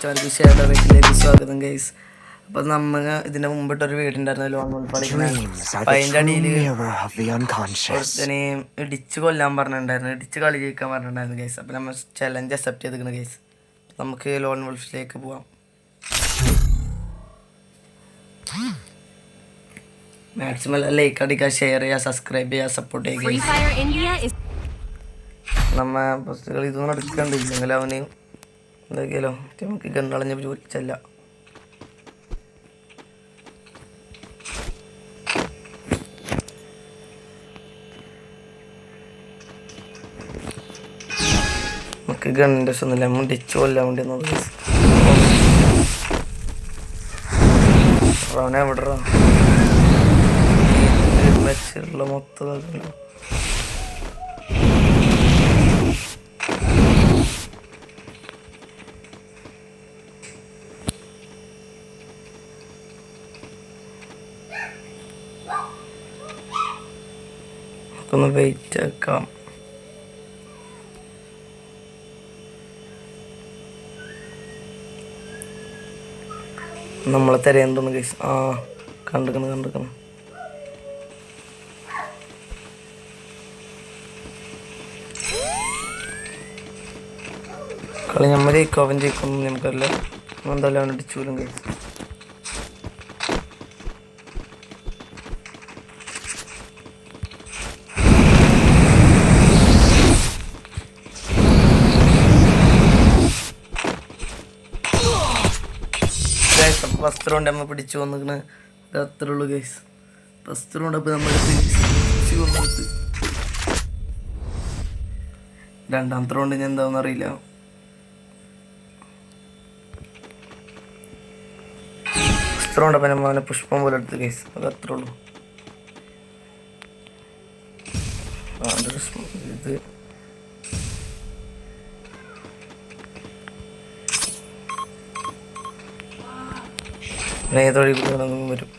മറ്റവർക്ക് share വീട്ടിലേക്ക് സ്വാഗതം guys. അപ്പോൾ നമ്മൾ ഇതിൻ്റെ മുമ്പിട്ടൊരു വീടുണ്ടായിരുന്നു ലോൺ കളിക്കുന്ന. അപ്പം അതിൻ്റെ അടിയിൽ ഒരുത്തനെ ഇടിച്ച് കൊല്ലാൻ പറഞ്ഞിട്ടുണ്ടായിരുന്നു, ഇടിച്ച് കളി ജയിക്കാൻ പറഞ്ഞിട്ടുണ്ടായിരുന്നു ഗൈസ്. അപ്പോൾ നമ്മൾ ചലഞ്ച് അക്സെപ്റ്റ് ചെയ്തിരിക്കുന്നു ഗൈസ്. നമുക്ക് ലോൺ വോൾഫിലേക്ക് പോവാം. മാക്സിമം ലൈക്ക് അടിക്കുക, ഷെയർ ചെയ്യുക, സബ്സ്ക്രൈബ് ചെയ്യുക, സപ്പോർട്ട് ചെയ്യുക. നമ്മ ബസ്സുകൾ ഇതൊന്നും എടുക്കണ്ടില്ലെങ്കിൽ അവന് എന്തൊക്കെയാലോ നമുക്ക് ഗണ്ണളഞ്ഞ് ചോദിച്ചല്ല. നമുക്ക് ഗണ്ണിൻ്റെ ഒന്നുമില്ല, നമ്മൾ ഡിച്ച് കൊല്ലാൻ വേണ്ടി അവനെ എവിടെ വെച്ചുള്ള മൊത്തം ഒന്ന് വെയിറ്റ് ആക്കാം. നമ്മളെ തിരയുണ്ടോന്ന് ഗൈസ്. കണ്ടിക്കണം കളി നമ്മൾ ജയിക്കും അവൻ ജയിക്കും നമുക്കറിയില്ല. എന്തായാലും അവൻ അടിച്ചു പോലും ഗൈസ്. ഫസ്റ്റ് റൗണ്ട് നമ്മൾ പിടിച്ചു വന്നിക്കണ്, അത്രേ ഉള്ളൂ ഗൈസ്. ഫസ്റ്റ് റൗണ്ട് അപ്പോൾ നമ്മൾ പിടിച്ചു വന്നിട്ട് രണ്ടാമത്തെ റൗണ്ട് ഞാൻ എന്താണെന്ന് അറിയില്ല. ഫസ്റ്റ് റൗണ്ട് അപ്പം നമ്മൾ അവനെ പുഷ്പം പോലെ എടുത്ത് ഗൈസ്, അത് അത്രേ ഉള്ളൂ. ഇത് ഏതൊഴി വരും.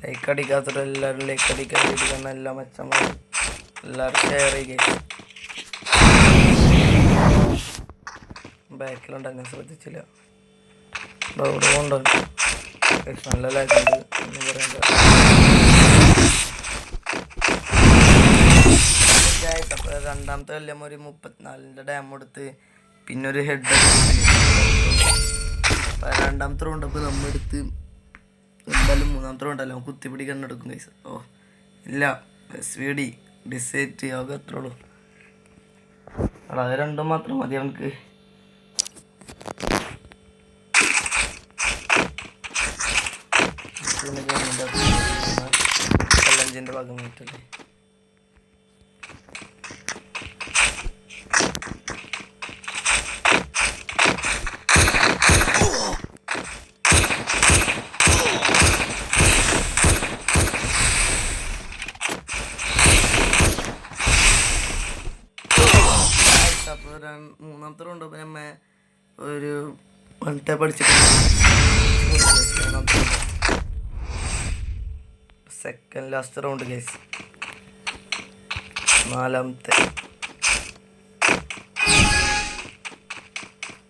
ലൈക്ക് അടിക്കാത്തവരെല്ലാവരും ലൈക്ക് അടിക്കാൻ എല്ലാ മെച്ചമാണ്. എല്ലാവരും ഷെയർ ചെയ്യുക. ബാക്കിലുണ്ട്, ഞാൻ ശ്രദ്ധിച്ചില്ല. ഇവിടെ ഉണ്ടോ നല്ല ലൈക്കുണ്ട് എന്ന് പറയാൻ. അപ്പോൾ രണ്ടാമത്തെ കൊല്ലം ഒരു 34 ഡാം എടുത്ത് പിന്നെ ഒരു ഹെഡ് രണ്ടാമത്തെ റൗണ്ട്. അപ്പോൾ നമ്മൾ എടുത്ത് എന്തായാലും മൂന്നാമത്തെ റൗണ്ടല്ലോ കുത്തിപ്പിടി കണ്ണെടുക്കും കൈസ്. ഇല്ല SVD ഡിസൈറ്റ് ആകെ എത്ര ഉള്ളൂ. അത് രണ്ടും മാത്രം മതി നമുക്ക്. ചലഞ്ചിൻ്റെ ഭാഗമായിട്ടല്ലേ. അപ്പോൾ മൂന്നാമത്തെ റൗണ്ട് അപ്പോൾ നമ്മ ഒരു 1 ടാപ്പ് അടിച്ചിട്ടുണ്ട്. സെക്കൻഡ് ലാസ്റ്റ് റൗണ്ട് ഗൈസ്, നാലാമത്തെ.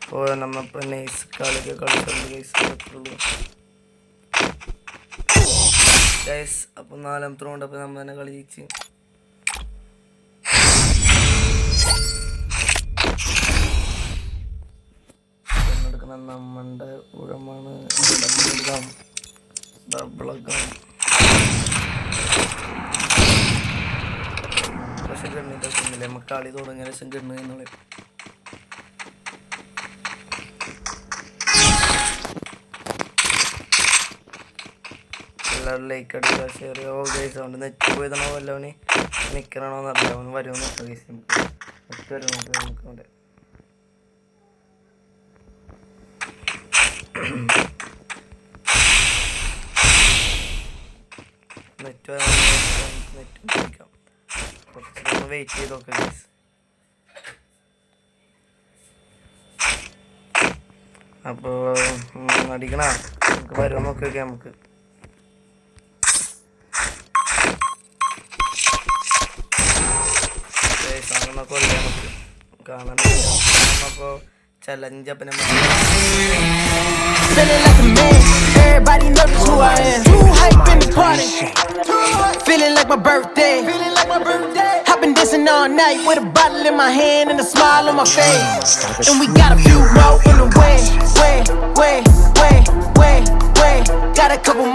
അപ്പോൾ നമ്മളിപ്പോൾ നൈസ് കളിയൊക്കെ കളിച്ചിട്ടുണ്ട് ഗൈസ്. അപ്പോൾ നാലാമത്തെ റൗണ്ട് അപ്പോൾ നമ്മൾ തന്നെ കളി ജയിച്ച്. നമ്മളുടെ ഊഴമാണ് ഡബിളകം. പക്ഷെ ഗണ്ണില്ല, നമുക്ക് കളി തുടങ്ങിയ ശേഷം ഗണ്ണ് എന്നുള്ള. എല്ലാവരും ലൈക്ക് അടിക്കുക, ഷെയർ ചെയ്യുക ഗൈസ്. അതുകൊണ്ട് നെറ്റ് പോയതാണോ വല്ലവന് നിൽക്കണോന്ന് അറിയില്ല. അവന് വരുമോ നോക്കാം ഗൈസ്. നെറ്റ് വരുമോ നമുക്ക് അവിടെ നെറ്റ് നെറ്റ് കുറച്ച് വെയിറ്റ് ചെയ്ത് നോക്കാം ഗൈസ്. അപ്പോൾ അടിക്കണ നമുക്ക് വരുമോ നോക്കിയൊക്കെ നമുക്ക്. അവസാനം കൊല്ലാൻ നമുക്ക് കാണാൻ അപ്പോൾ ചലഞ്ച് അപ്പം നമ്മൾ Feeling like a man, everybody know just who I am. Too hype in the party, feeling like my birthday. I've been dancing all night with a bottle in my hand and a smile on my face. And we got a few more in the way. Got a couple